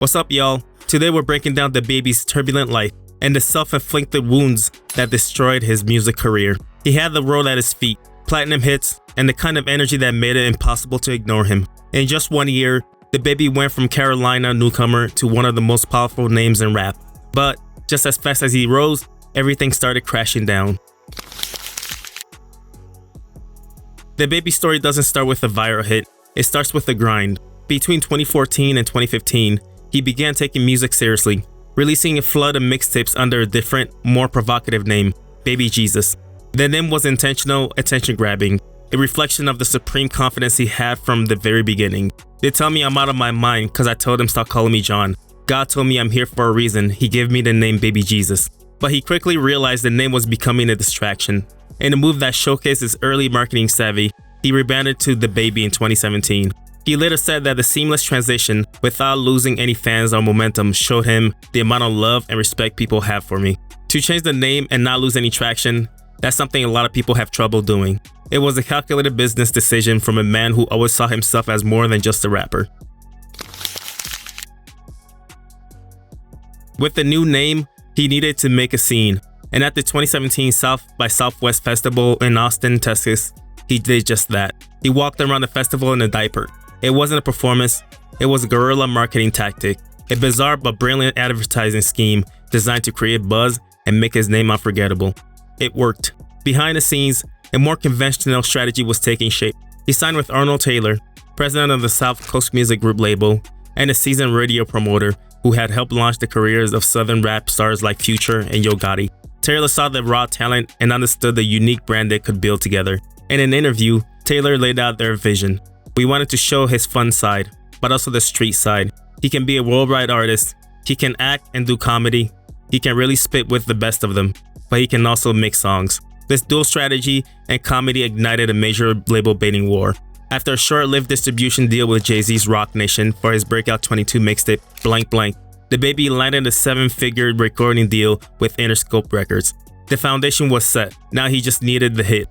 What's up, y'all? Today we're breaking down DaBaby's turbulent life and the self-inflicted wounds that destroyed his music career. He had the world at his feet, platinum hits, and the kind of energy that made it impossible to ignore him. In just 1 year, DaBaby went from Carolina newcomer to one of the most powerful names in rap. But just as fast as he rose, everything started crashing down. DaBaby's story doesn't start with a viral hit, it starts with a grind. Between 2014 and 2015, he began taking music seriously, releasing a flood of mixtapes under a different, more provocative name, Baby Jesus. The name was intentional, attention-grabbing, a reflection of the supreme confidence he had from the very beginning. They tell me I'm out of my mind because I told him stop calling me John. God told me I'm here for a reason. He gave me the name Baby Jesus. But he quickly realized the name was becoming a distraction. In a move that showcased his early marketing savvy, he rebranded to DaBaby in 2017. He later said that the seamless transition, without losing any fans or momentum, showed him the amount of love and respect people have for me. To change the name and not lose any traction, that's something a lot of people have trouble doing. It was a calculated business decision from a man who always saw himself as more than just a rapper. With the new name, he needed to make a scene, and at the 2017 South by Southwest Festival in Austin, Texas, he did just that. He walked around the festival in a diaper. It wasn't a performance, it was a guerrilla marketing tactic, a bizarre but brilliant advertising scheme designed to create buzz and make his name unforgettable. It worked. Behind the scenes, a more conventional strategy was taking shape. He signed with Arnold Taylor, president of the South Coast Music Group label, and a seasoned radio promoter who had helped launch the careers of southern rap stars like Future and Yo Gotti. Taylor saw the raw talent and understood the unique brand they could build together. In an interview, Taylor laid out their vision. We wanted to show his fun side, but also the street side. He can be a worldwide artist, he can act and do comedy, he can really spit with the best of them, but he can also make songs. This dual strategy and comedy ignited a major label bidding war. After a short-lived distribution deal with Jay-Z's Rock Nation for his breakout 22 mixtape, Blank Blank, DaBaby landed a 7-figure recording deal with Interscope Records. The foundation was set, now he just needed the hit.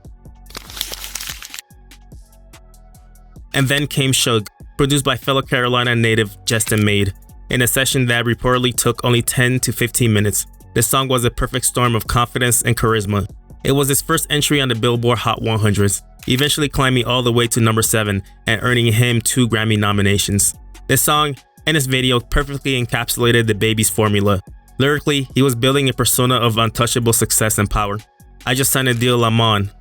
And then came Suge, produced by fellow Carolina native Justin Made, in a session that reportedly took only 10 to 15 minutes. The song was a perfect storm of confidence and charisma. It was his first entry on the Billboard Hot 100s, eventually climbing all the way to number 7 and earning him 2 Grammy nominations. This song and his video perfectly encapsulated DaBaby's formula. Lyrically, he was building a persona of untouchable success and power. I just signed a deal, I'm on.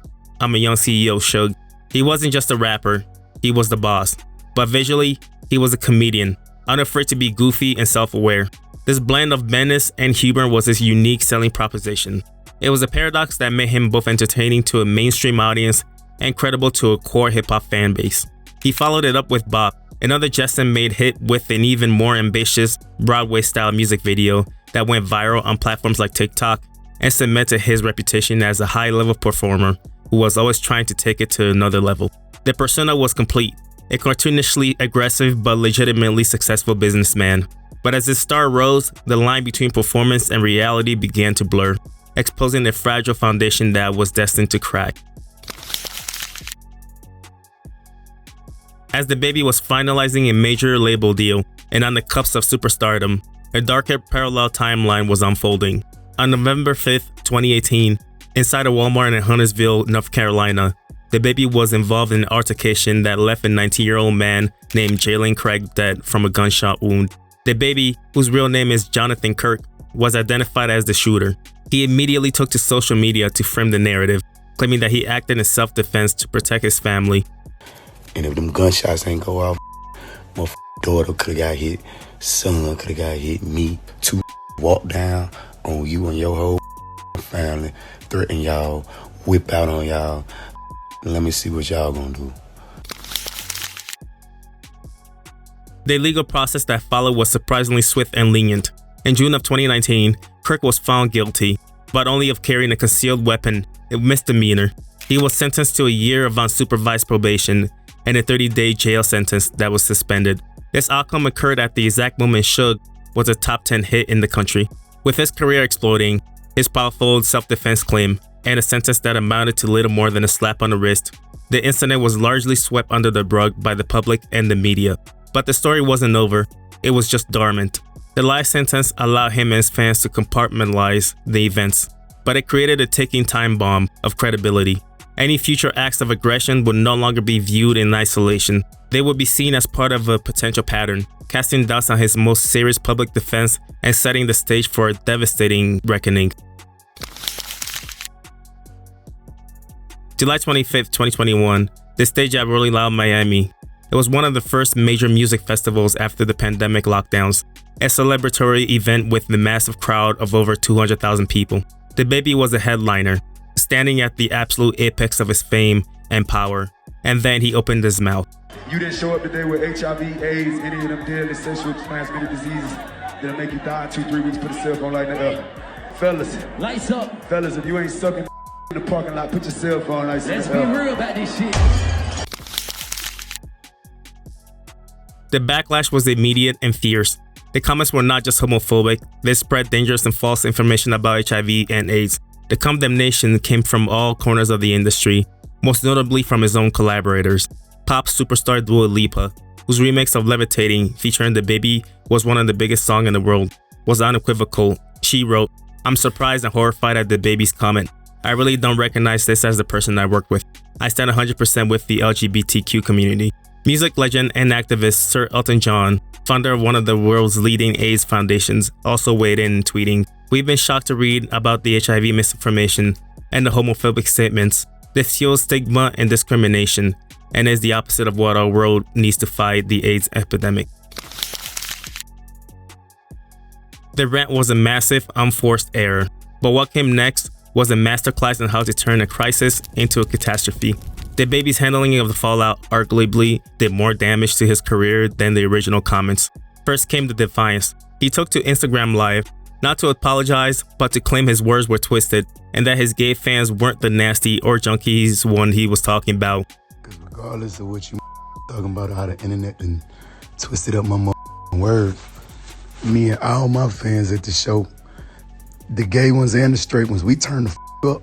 I'm a young CEO, Suge. He wasn't just a rapper, he was the boss. But visually, he was a comedian, unafraid to be goofy and self-aware. This blend of menace and humor was his unique selling proposition. It was a paradox that made him both entertaining to a mainstream audience and credible to a core hip-hop fan base. He followed it up with Bop, another Justin Made hit with an even more ambitious Broadway-style music video that went viral on platforms like TikTok and cemented his reputation as a high-level performer who was always trying to take it to another level. The persona was complete, a cartoonishly aggressive but legitimately successful businessman. But as his star rose, the line between performance and reality began to blur, exposing a fragile foundation that was destined to crack. As DaBaby was finalizing a major label deal and on the cusp of superstardom, a darker parallel timeline was unfolding. On November 5th, 2018, inside a Walmart in Huntersville, North Carolina, DaBaby was involved in an altercation that left a 19-year-old man named Jalen Craig dead from a gunshot wound. DaBaby, whose real name is Jonathan Kirk, was identified as the shooter. He immediately took to social media to frame the narrative, claiming that he acted in self-defense to protect his family. And if them gunshots ain't go off, my daughter could've got hit, son could've got hit, me, 2 walk down on you and your whole family, threaten y'all, whip out on y'all. Let me see what y'all gonna do. The legal process that followed was surprisingly swift and lenient. In June of 2019, Kirk was found guilty, but only of carrying a concealed weapon, a misdemeanor. He was sentenced to a year of unsupervised probation and a 30-day jail sentence that was suspended. This outcome occurred at the exact moment Suge was a top 10 hit in the country. With his career exploding, his powerful self-defense claim, and a sentence that amounted to little more than a slap on the wrist, the incident was largely swept under the rug by the public and the media. But the story wasn't over. It was just dormant. The life sentence allowed him and his fans to compartmentalize the events, but it created a ticking time bomb of credibility. Any future acts of aggression would no longer be viewed in isolation. They would be seen as part of a potential pattern, casting doubts on his most serious public defense and setting the stage for a devastating reckoning. July 25th, 2021, the stage at Rolling Loud Miami. It was one of the first major music festivals after the pandemic lockdowns, a celebratory event with the massive crowd of over 200,000 people. DaBaby was a headliner, standing at the absolute apex of his fame and power, and then he opened his mouth. You didn't show up today with HIV, AIDS, any of them deadly sexually transmitted diseases that'll make you die in 2-3 weeks. Put a cell phone like that. Fellas. Lights up. Fellas, if you ain't sucking in the parking lot, put your cell phone like that. Let's be real about this shit. The backlash was immediate and fierce. The comments were not just homophobic, they spread dangerous and false information about HIV and AIDS. The condemnation came from all corners of the industry, most notably from his own collaborators. Pop superstar Dua Lipa, whose remix of Levitating featuring DaBaby was one of the biggest songs in the world, was unequivocal. She wrote, "I'm surprised and horrified at DaBaby's comment. I really don't recognize this as the person I work with. I stand 100% with the LGBTQ community." Music legend and activist Sir Elton John, founder of one of the world's leading AIDS foundations, also weighed in, tweeting, "We've been shocked to read about the HIV misinformation and the homophobic statements. This fuels stigma and discrimination and is the opposite of what our world needs to fight the AIDS epidemic." The rant was a massive, unforced error, but what came next was a masterclass in how to turn a crisis into a catastrophe. DaBaby's handling of the fallout arguably did more damage to his career than the original comments. First came the defiance. He took to Instagram Live, not to apologize, but to claim his words were twisted, and that his gay fans weren't the nasty or junkies one he was talking about. Because regardless of what you talking about, how the internet and twisted up my word, me and all my fans at the show, the gay ones and the straight ones, we turned the up.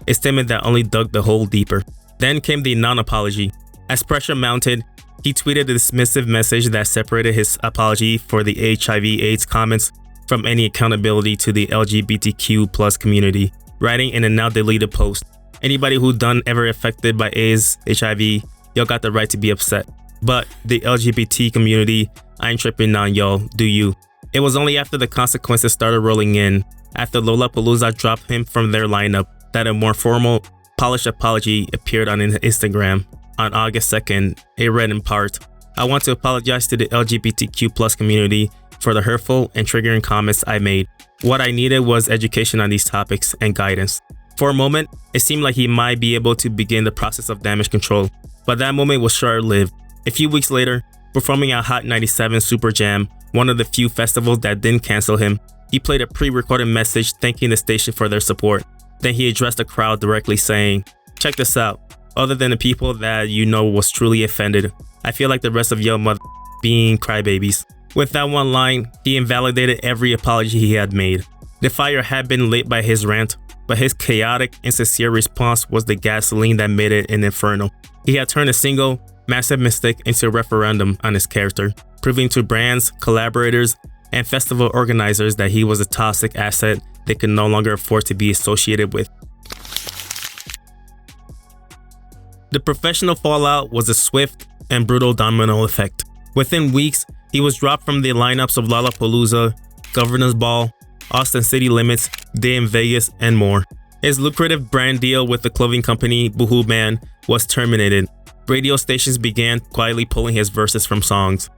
A statement that only dug the hole deeper. Then came the non-apology. As pressure mounted, he tweeted a dismissive message that separated his apology for the HIV/AIDS comments from any accountability to the LGBTQ+ community, writing in a now deleted post, "Anybody who done ever affected by AIDS, HIV, y'all got the right to be upset. But the LGBT community, I ain't tripping on y'all, do you?" It was only after the consequences started rolling in, after Lollapalooza dropped him from their lineup, that a more formal, polished apology appeared on Instagram. On August 2nd, it read in part, "I want to apologize to the LGBTQ+ community for the hurtful and triggering comments I made. What I needed was education on these topics and guidance." For a moment, it seemed like he might be able to begin the process of damage control, but that moment was short-lived. A few weeks later, performing at Hot 97 Super Jam, one of the few festivals that didn't cancel him, he played a pre-recorded message thanking the station for their support. Then he addressed the crowd directly saying, "Check this out. Other than the people that you know was truly offended, I feel like the rest of your mother being crybabies." With that one line, he invalidated every apology he had made. The fire had been lit by his rant, but his chaotic, insincere response was the gasoline that made it an inferno. He had turned a single, massive mistake into a referendum on his character, proving to brands, collaborators, and festival organizers that he was a toxic asset they could no longer afford to be associated with. The professional fallout was a swift and brutal domino effect. Within weeks, he was dropped from the lineups of Lollapalooza, Governor's Ball, Austin City Limits, Day in Vegas, and more. His lucrative brand deal with the clothing company Boohoo Man was terminated. Radio stations began quietly pulling his verses from songs.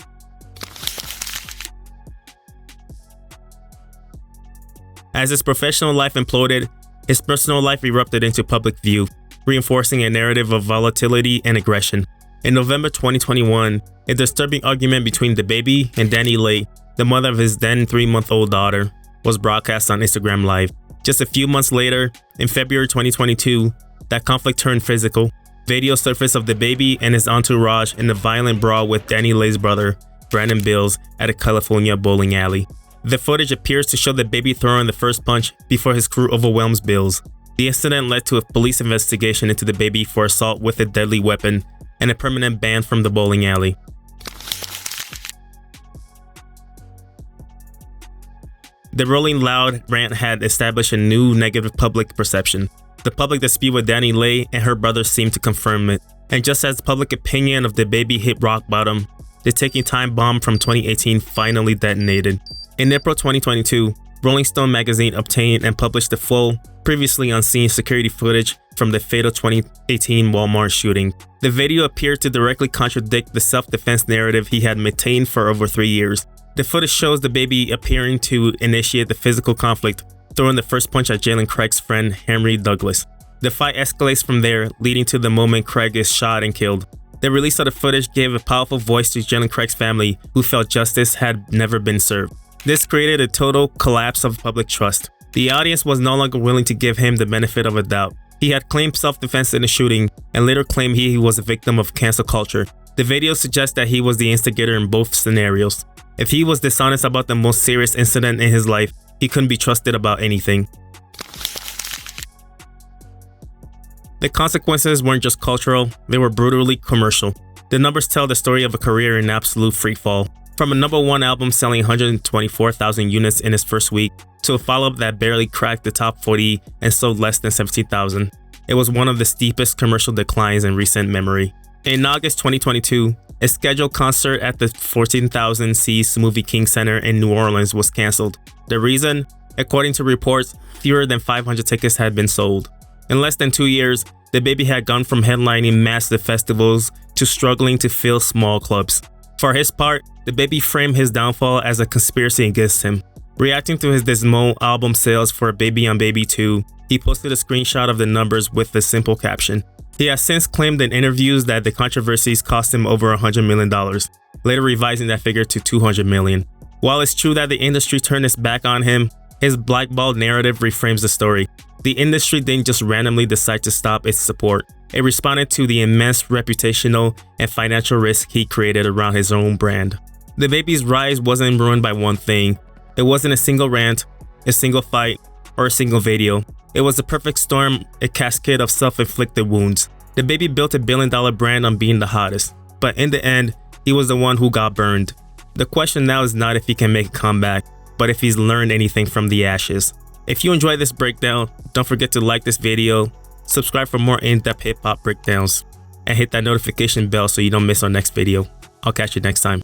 As his professional life imploded, his personal life erupted into public view, reinforcing a narrative of volatility and aggression. In November 2021, a disturbing argument between DaBaby and Danny Lay, the mother of his then 3-month-old daughter, was broadcast on Instagram Live. Just a few months later, in February 2022, that conflict turned physical. Video surfaced of DaBaby and his entourage in a violent brawl with Danny Lay's brother, Brandon Bills, at a California bowling alley. The footage appears to show DaBaby throwing the first punch before his crew overwhelms Bills. The incident led to a police investigation into DaBaby for assault with a deadly weapon and a permanent ban from the bowling alley. The Rolling Loud rant had established a new negative public perception. The public dispute with Danny Lay and her brother seemed to confirm it. And just as public opinion of DaBaby hit rock bottom, the Ticking Time Bomb from 2018 finally detonated. In April 2022, Rolling Stone magazine obtained and published the full, previously unseen security footage from the fatal 2018 Walmart shooting. The video appeared to directly contradict the self-defense narrative he had maintained for over 3 years. The footage shows DaBaby appearing to initiate the physical conflict, throwing the first punch at Jalen Craig's friend Henry Douglas. The fight escalates from there, leading to the moment Craig is shot and killed. The release of the footage gave a powerful voice to Jalen Craig's family, who felt justice had never been served. This created a total collapse of public trust. The audience was no longer willing to give him the benefit of a doubt. He had claimed self-defense in the shooting and later claimed he was a victim of cancel culture. The video suggests that he was the instigator in both scenarios. If he was dishonest about the most serious incident in his life, he couldn't be trusted about anything. The consequences weren't just cultural, they were brutally commercial. The numbers tell the story of a career in absolute freefall. From a #1 album selling 124,000 units in its first week, to a follow-up that barely cracked the top 40 and sold less than 17,000. It was one of the steepest commercial declines in recent memory. In August 2022, a scheduled concert at the 14,000-seat Smoothie King Center in New Orleans was canceled. The reason? According to reports, fewer than 500 tickets had been sold. In less than 2 years, DaBaby had gone from headlining massive festivals to struggling to fill small clubs. For his part, DaBaby framed his downfall as a conspiracy against him. Reacting to his dismal album sales for Baby on Baby 2, he posted a screenshot of the numbers with the simple caption. He has since claimed in interviews that the controversies cost him over $100 million, later revising that figure to $200 million. While it's true that the industry turned its back on him, his blackballed narrative reframes the story. The industry didn't just randomly decide to stop its support. It responded to the immense reputational and financial risk he created around his own brand. DaBaby's rise wasn't ruined by one thing. It wasn't a single rant, a single fight, or a single video. It was a perfect storm, a cascade of self-inflicted wounds. DaBaby built $1 billion brand on being the hottest, but in the end, he was the one who got burned. The question now is not if he can make a comeback, but if he's learned anything from the ashes. If you enjoyed this breakdown, don't forget to like this video, subscribe for more in-depth hip-hop breakdowns, and hit that notification bell so you don't miss our next video. I'll catch you next time.